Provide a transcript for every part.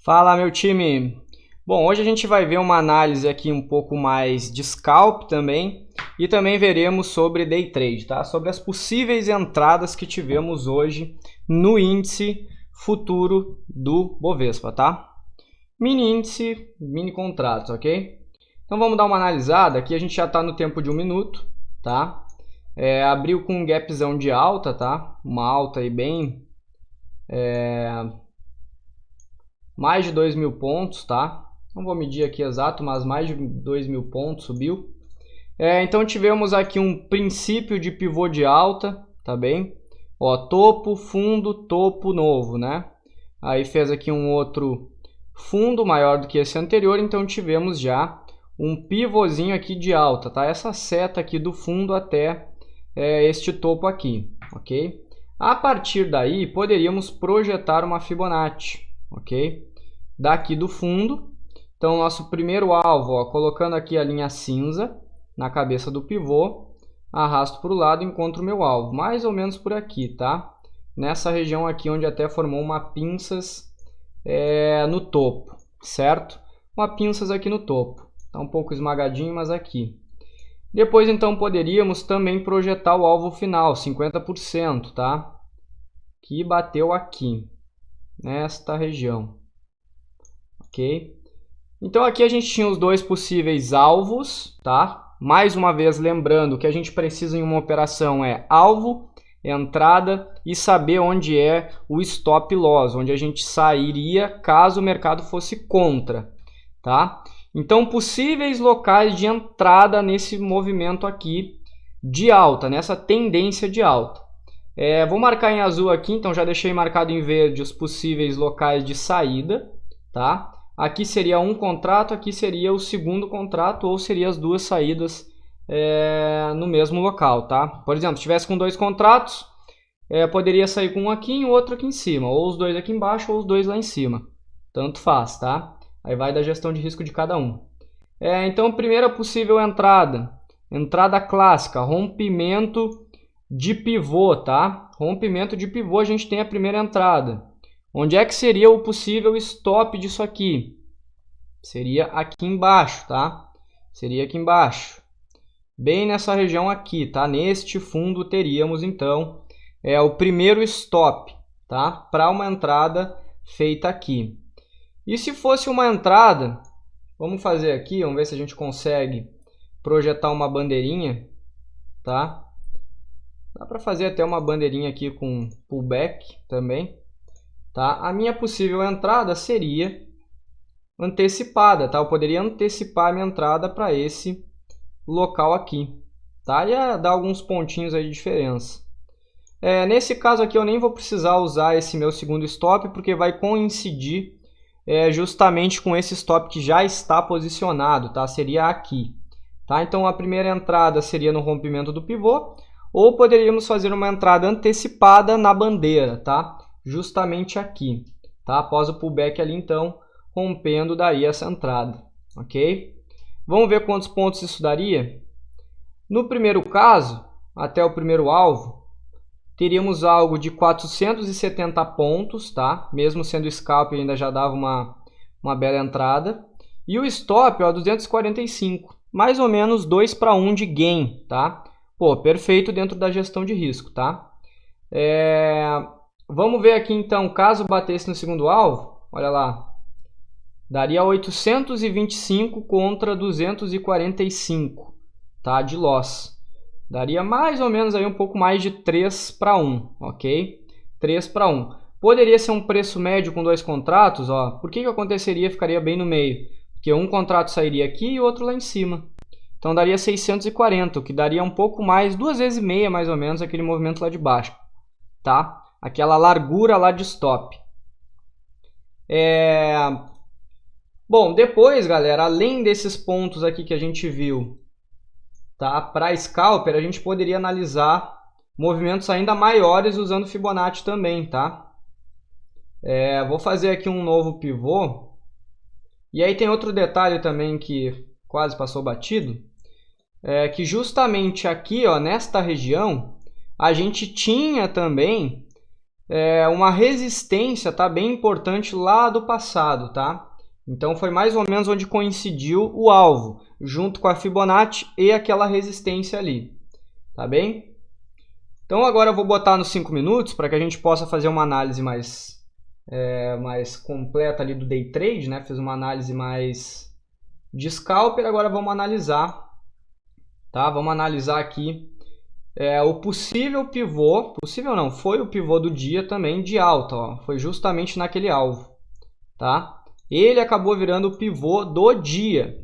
Fala, meu time! Bom, hoje a gente vai ver uma análise aqui um pouco mais de scalp também e também veremos sobre day trade, tá? Sobre as possíveis entradas que tivemos hoje no índice futuro do Bovespa, tá? Mini índice, mini contratos, ok? Então vamos dar uma analisada. Aqui a gente já está no tempo de 1 minuto, tá? Abriu com um gapzão de alta, tá? Uma alta aí bem... mais de 2.000 pontos, tá? Não vou medir aqui exato, mas mais de 2.000 pontos subiu. Então tivemos aqui um princípio de pivô de alta, tá bem? Ó, topo, fundo, topo novo, né? Aí fez aqui um outro fundo maior do que esse anterior, então tivemos já um pivôzinho aqui de alta, tá? Essa seta aqui do fundo até este topo aqui, ok? A partir daí, poderíamos projetar uma Fibonacci, ok? Daqui do fundo, então nosso primeiro alvo, ó, colocando aqui a linha cinza na cabeça do pivô, arrasto para o lado e encontro o meu alvo, mais ou menos por aqui, tá? Nessa região aqui onde até formou uma pinças no topo, certo? Uma pinças aqui no topo, tá um pouco esmagadinho, mas aqui. Depois então poderíamos também projetar o alvo final, 50%, tá? Que bateu aqui, nesta região. Ok? Então aqui a gente tinha os dois possíveis alvos, tá? Mais uma vez lembrando que a gente precisa em uma operação alvo, entrada e saber onde é o stop loss, onde a gente sairia caso o mercado fosse contra, tá? Então possíveis locais de entrada nesse movimento aqui de alta, nessa tendência de alta. Vou marcar em azul aqui, então já deixei marcado em verde os possíveis locais de saída, tá? Aqui seria um contrato, aqui seria o segundo contrato, ou seria as duas saídas no mesmo local, tá? Por exemplo, se tivesse com dois contratos, poderia sair com um aqui e o outro aqui em cima, ou os dois aqui embaixo, ou os dois lá em cima. Tanto faz, tá? Aí vai da gestão de risco de cada um. Então, primeira possível entrada clássica, rompimento de pivô, tá? Rompimento de pivô, a gente tem a primeira entrada. Onde é que seria o possível stop disso aqui? Seria aqui embaixo, tá? Seria aqui embaixo. Bem nessa região aqui, tá? Neste fundo teríamos, então, o primeiro stop, tá? Para uma entrada feita aqui. E se fosse uma entrada, vamos fazer aqui, vamos ver se a gente consegue projetar uma bandeirinha, tá? Dá para fazer até uma bandeirinha aqui com pullback também. Tá? A minha possível entrada seria antecipada, tá? Eu poderia antecipar a minha entrada para esse local aqui, tá? Ia dar alguns pontinhos aí de diferença. Nesse caso aqui eu nem vou precisar usar esse meu segundo stop, porque vai coincidir justamente com esse stop que já está posicionado, tá? Seria aqui, tá? Então a primeira entrada seria no rompimento do pivô, ou poderíamos fazer uma entrada antecipada na bandeira, tá? Justamente aqui, tá? Após o pullback ali, então, rompendo daí essa entrada, ok? Vamos ver quantos pontos isso daria? No primeiro caso, até o primeiro alvo, teríamos algo de 470 pontos, tá? Mesmo sendo scalp, ainda já dava uma bela entrada. E o stop, ó, 245, mais ou menos 2-1 de gain, tá? Pô, perfeito dentro da gestão de risco, tá? Vamos ver aqui então, caso batesse no segundo alvo, olha lá, daria 825 contra 245, tá, de loss. Daria mais ou menos aí um pouco mais de 3-1, ok? 3-1. Poderia ser um preço médio com dois contratos, ó. Por que aconteceria? Ficaria bem no meio. Porque um contrato sairia aqui e outro lá em cima. Então daria 640, o que daria um pouco mais, 2 vezes e meia mais ou menos, aquele movimento lá de baixo, tá? Aquela largura lá de stop. Bom, depois, galera, além desses pontos aqui que a gente viu, tá? Para scalper, a gente poderia analisar movimentos ainda maiores usando Fibonacci também, tá? Vou fazer aqui um novo pivô. E aí tem outro detalhe também que quase passou batido. Que justamente aqui, ó, nesta região, a gente tinha também uma resistência, tá, bem importante lá do passado, tá? Então foi mais ou menos onde coincidiu o alvo, junto com a Fibonacci e aquela resistência ali, tá bem? Então agora eu vou botar nos 5 minutos para que a gente possa fazer uma análise mais completa ali do Day Trade, né? Fiz uma análise mais de scalper, agora vamos analisar, tá? Vamos analisar aqui o possível pivô, possível não, foi o pivô do dia também de alta, ó, foi justamente naquele alvo, tá? Ele acabou virando o pivô do dia.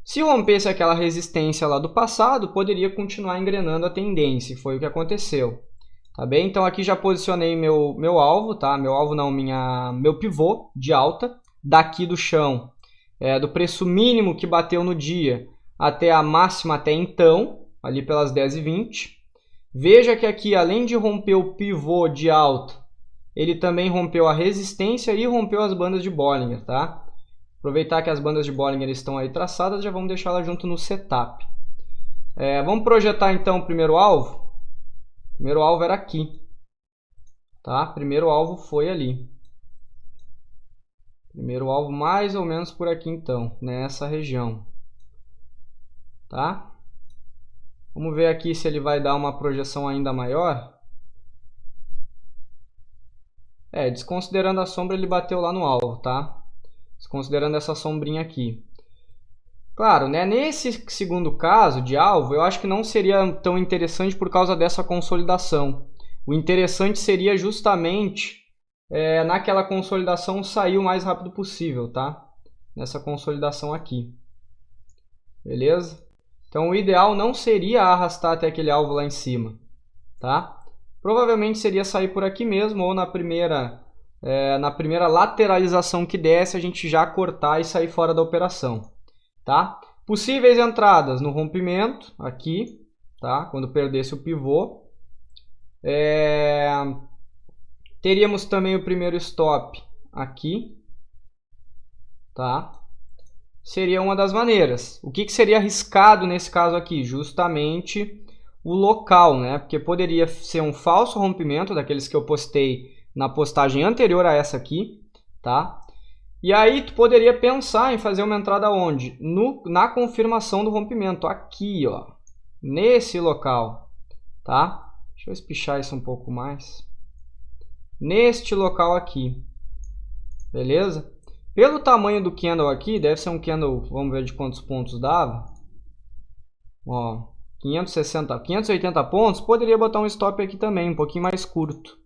Se rompesse aquela resistência lá do passado, poderia continuar engrenando a tendência, e foi o que aconteceu, tá bem? Então aqui já posicionei meu alvo, tá? Meu alvo não, meu pivô de alta, daqui do chão, do preço mínimo que bateu no dia até a máxima até então, ali pelas 10h20. Veja que aqui, além de romper o pivô de alta, ele também rompeu a resistência e rompeu as bandas de Bollinger, tá? Aproveitar que as bandas de Bollinger estão aí traçadas, já vamos deixá-las junto no setup. Vamos projetar então o primeiro alvo. O primeiro alvo era aqui, tá? O primeiro alvo foi ali. Primeiro alvo mais ou menos por aqui então, nessa região, tá? Vamos ver aqui se ele vai dar uma projeção ainda maior. Desconsiderando a sombra, ele bateu lá no alvo, tá? Desconsiderando essa sombrinha aqui. Claro, né? Nesse segundo caso de alvo, eu acho que não seria tão interessante por causa dessa consolidação. O interessante seria justamente naquela consolidação sair o mais rápido possível, tá? Nessa consolidação aqui. Beleza? Então o ideal não seria arrastar até aquele alvo lá em cima, tá? Provavelmente seria sair por aqui mesmo, ou na primeira lateralização que desce, a gente já cortar e sair fora da operação, tá? Possíveis entradas no rompimento, aqui, tá? Quando perdesse o pivô. Teríamos também o primeiro stop aqui, tá? Seria uma das maneiras. O que seria arriscado nesse caso aqui? Justamente o local, né? Porque poderia ser um falso rompimento, daqueles que eu postei na postagem anterior a essa aqui, tá? E aí tu poderia pensar em fazer uma entrada onde? Na confirmação do rompimento, aqui, ó, nesse local, tá? Deixa eu espichar isso um pouco mais. Neste local aqui, beleza? Pelo tamanho do candle aqui, deve ser um candle, vamos ver de quantos pontos dava. Ó, 580 pontos, poderia botar um stop aqui também, um pouquinho mais curto.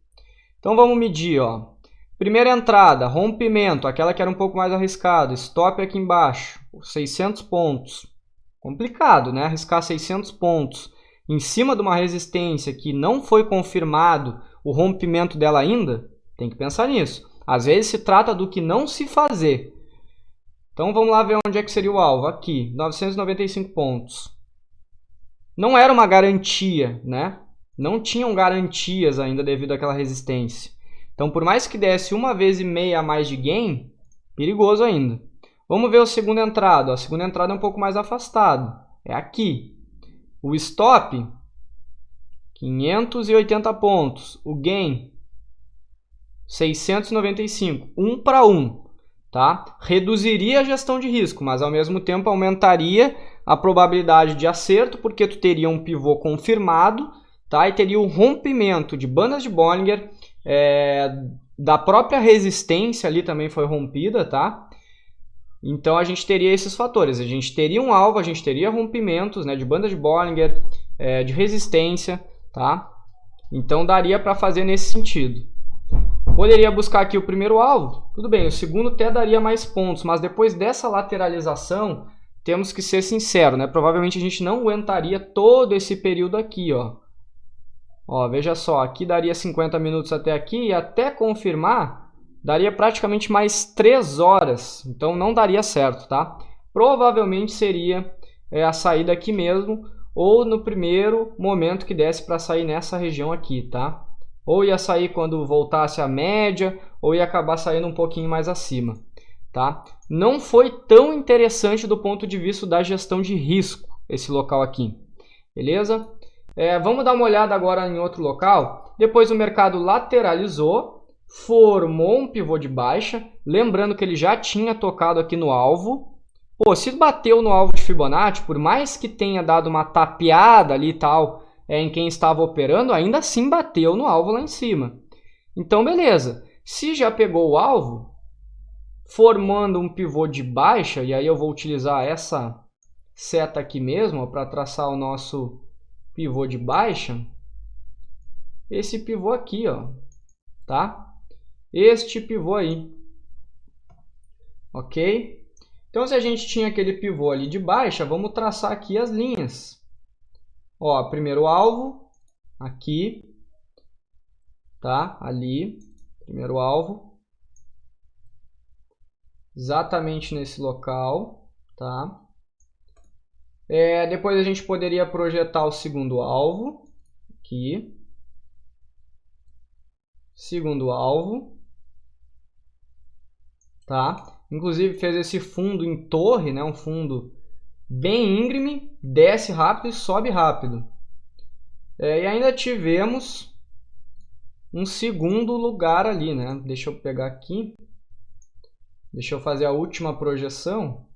Então vamos medir, ó. Primeira entrada, rompimento, aquela que era um pouco mais arriscado, stop aqui embaixo, 600 pontos. Complicado, né? Arriscar 600 pontos em cima de uma resistência que não foi confirmado o rompimento dela ainda, tem que pensar nisso. Às vezes se trata do que não se fazer. Então vamos lá ver onde é que seria o alvo. Aqui, 995 pontos. Não era uma garantia, né? Não tinham garantias ainda devido àquela resistência. Então, por mais que desse 1,5 vezes a mais de gain, perigoso ainda. Vamos ver a segunda entrada. A segunda entrada é um pouco mais afastado. É aqui. O stop, 580 pontos. O gain, 695. 1 para 1. Tá? Reduziria a gestão de risco, mas ao mesmo tempo aumentaria a probabilidade de acerto, porque tu teria um pivô confirmado, tá? E teria o rompimento de bandas de Bollinger, da própria resistência ali também foi rompida, tá? Então a gente teria esses fatores, a gente teria um alvo, a gente teria rompimentos, né, de bandas de Bollinger, de resistência, tá? Então daria para fazer nesse sentido. Poderia buscar aqui o primeiro alvo, tudo bem, o segundo até daria mais pontos, mas depois dessa lateralização, temos que ser sinceros, né? Provavelmente a gente não aguentaria todo esse período aqui, ó. Ó, veja só, aqui daria 50 minutos até aqui e até confirmar, daria praticamente mais 3 horas, então não daria certo, tá? Provavelmente seria a saída aqui mesmo, ou no primeiro momento que desse para sair nessa região aqui, tá? Ou ia sair quando voltasse a média, ou ia acabar saindo um pouquinho mais acima, tá? Não foi tão interessante do ponto de vista da gestão de risco, esse local aqui, beleza? Vamos dar uma olhada agora em outro local. Depois o mercado lateralizou, formou um pivô de baixa. Lembrando que ele já tinha tocado aqui no alvo. Pô, se bateu no alvo de Fibonacci, por mais que tenha dado uma tapeada ali e tal, em quem estava operando, ainda assim bateu no alvo lá em cima. Então, beleza. Se já pegou o alvo, formando um pivô de baixa, e aí eu vou utilizar essa seta aqui mesmo para traçar o nosso pivô de baixa. Esse pivô aqui, ó, tá? Este pivô aí. Ok? Então, se a gente tinha aquele pivô ali de baixa, vamos traçar aqui as linhas. Ó, primeiro alvo, aqui, tá? Ali, primeiro alvo. Exatamente nesse local, tá? Depois a gente poderia projetar o segundo alvo, aqui. Segundo alvo, tá? Inclusive fez esse fundo em torre, né? Um fundo bem íngreme, desce rápido e sobe rápido. E ainda tivemos um segundo lugar ali, né? Deixa eu pegar aqui. Deixa eu fazer a última projeção,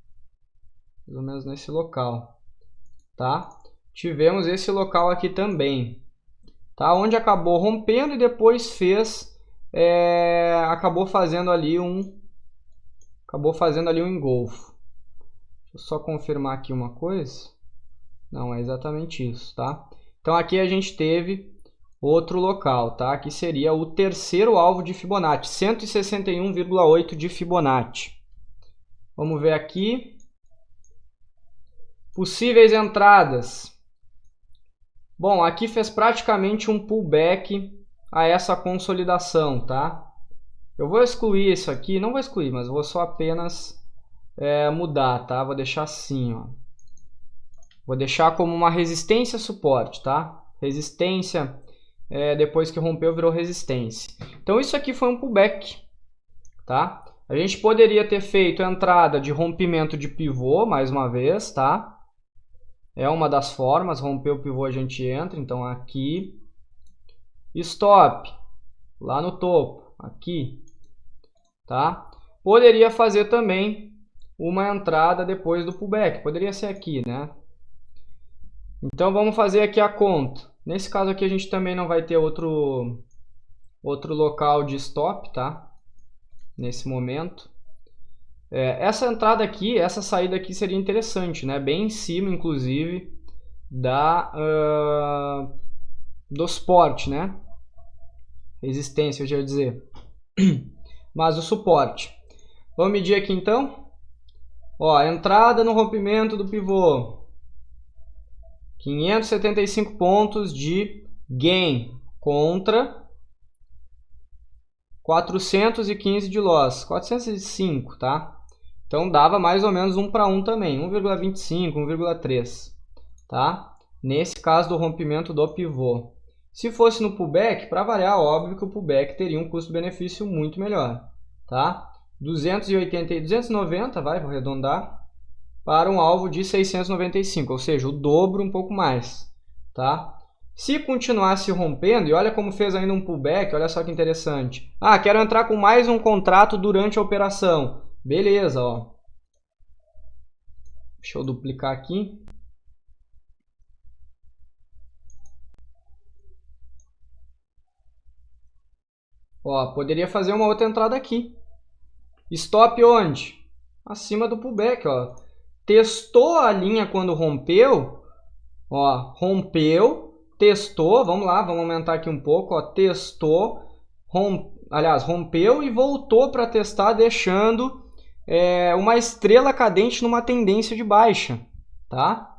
mais ou menos nesse local, tá? Tivemos esse local aqui também, tá? Onde acabou rompendo e depois fez, acabou fazendo ali um engolfo. Deixa eu só confirmar aqui uma coisa. Não, é exatamente isso, tá? Então aqui a gente teve outro local, tá? Que seria o terceiro alvo de Fibonacci, 161,8 de Fibonacci. Vamos ver aqui. Possíveis entradas. Bom, aqui fez praticamente um pullback a essa consolidação, tá? Eu vou excluir isso aqui, não vou excluir, mas vou só apenas mudar, tá? Vou deixar assim, ó. Vou deixar como uma resistência suporte, tá? Resistência, depois que rompeu, virou resistência. Então, isso aqui foi um pullback, tá? A gente poderia ter feito a entrada de rompimento de pivô, mais uma vez, tá? É uma das formas, romper o pivô a gente entra, então aqui. Stop, lá no topo, aqui, tá? Poderia fazer também uma entrada depois do pullback, poderia ser aqui, né? Então vamos fazer aqui a conta. Nesse caso aqui a gente também não vai ter outro local de stop, tá? Nesse momento. Essa entrada aqui, essa saída aqui seria interessante, né? Bem em cima, inclusive, do suporte, né? Resistência, eu já ia dizer. Mas o suporte. Vamos medir aqui então. Ó, entrada no rompimento do pivô. 575 pontos de gain contra 415 de loss. 405, tá? Então dava mais ou menos 1 para 1 também. 1,25, 1,3, tá? Nesse caso do rompimento do pivô. Se fosse no pullback, para variar, óbvio que o pullback teria um custo-benefício muito melhor, tá? 280 e 290, vou arredondar, para um alvo de 695, ou seja, o dobro, um pouco mais, tá? Se continuasse rompendo, e olha como fez ainda um pullback, olha só que interessante. Ah, quero entrar com mais um contrato durante a operação. Beleza, ó. Deixa eu duplicar aqui. Ó, poderia fazer uma outra entrada aqui. Stop onde? Acima do pullback, ó. Testou a linha quando rompeu. Ó, rompeu, testou. Vamos lá, vamos aumentar aqui um pouco. Ó, testou, rompeu e voltou para testar, deixando uma estrela cadente numa tendência de baixa, tá?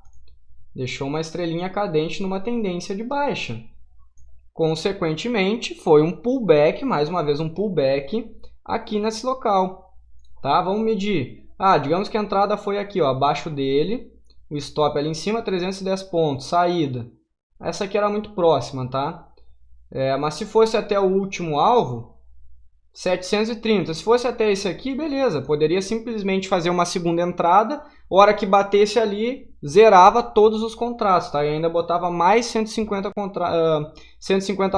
Deixou uma estrelinha cadente numa tendência de baixa. Consequentemente, foi um pullback, mais uma vez um pullback aqui nesse local, tá? Vamos medir. Ah, digamos que a entrada foi aqui, ó, abaixo dele, o stop ali em cima, 310 pontos, saída. Essa aqui era muito próxima, tá? Mas se fosse até o último alvo, 730. Se fosse até esse aqui, beleza, poderia simplesmente fazer uma segunda entrada, hora que batesse ali, zerava todos os contratos, tá? E ainda botava mais 150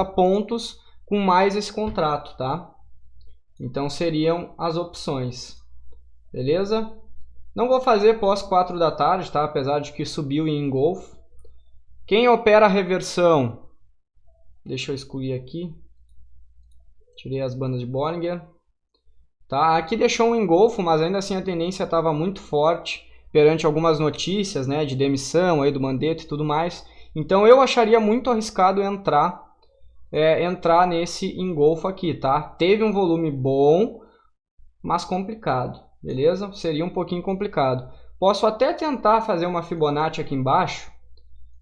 pontos com mais esse contrato, tá? Então seriam as opções, beleza? Não vou fazer pós 4 da tarde, tá? Apesar de que subiu em engolfo. Quem opera a reversão, deixa eu excluir aqui, tirei as bandas de Bollinger. Tá? Aqui deixou um engolfo, mas ainda assim a tendência estava muito forte perante algumas notícias, né, de demissão aí do Mandetta e tudo mais. Então eu acharia muito arriscado entrar nesse engolfo aqui, tá? Teve um volume bom, mas complicado, beleza? Seria um pouquinho complicado. Posso até tentar fazer uma Fibonacci aqui embaixo,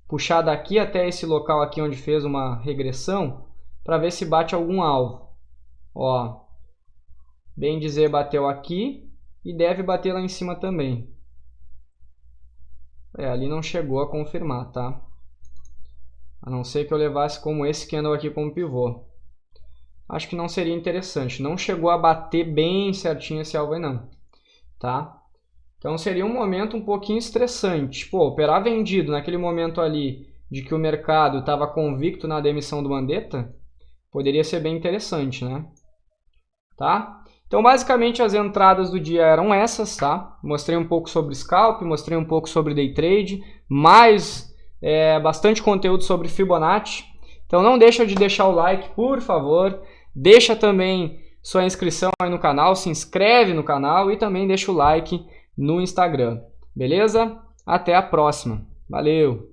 puxar daqui até esse local aqui onde fez uma regressão, para ver se bate algum alvo. Ó, bem dizer, bateu aqui e deve bater lá em cima também. Ali não chegou a confirmar, tá? A não ser que eu levasse como esse candle aqui como pivô. Acho que não seria interessante. Não chegou a bater bem certinho esse alvo aí não, tá? Então seria um momento um pouquinho estressante. Pô, operar vendido naquele momento ali de que o mercado estava convicto na demissão do Mandetta, poderia ser bem interessante, né? Tá? Então basicamente as entradas do dia eram essas, tá? Mostrei um pouco sobre scalp, mostrei um pouco sobre day trade, mais bastante conteúdo sobre Fibonacci. Então não deixa de deixar o like, por favor. Deixa também sua inscrição aí no canal, se inscreve no canal e também deixa o like no Instagram. Beleza? Até a próxima. Valeu!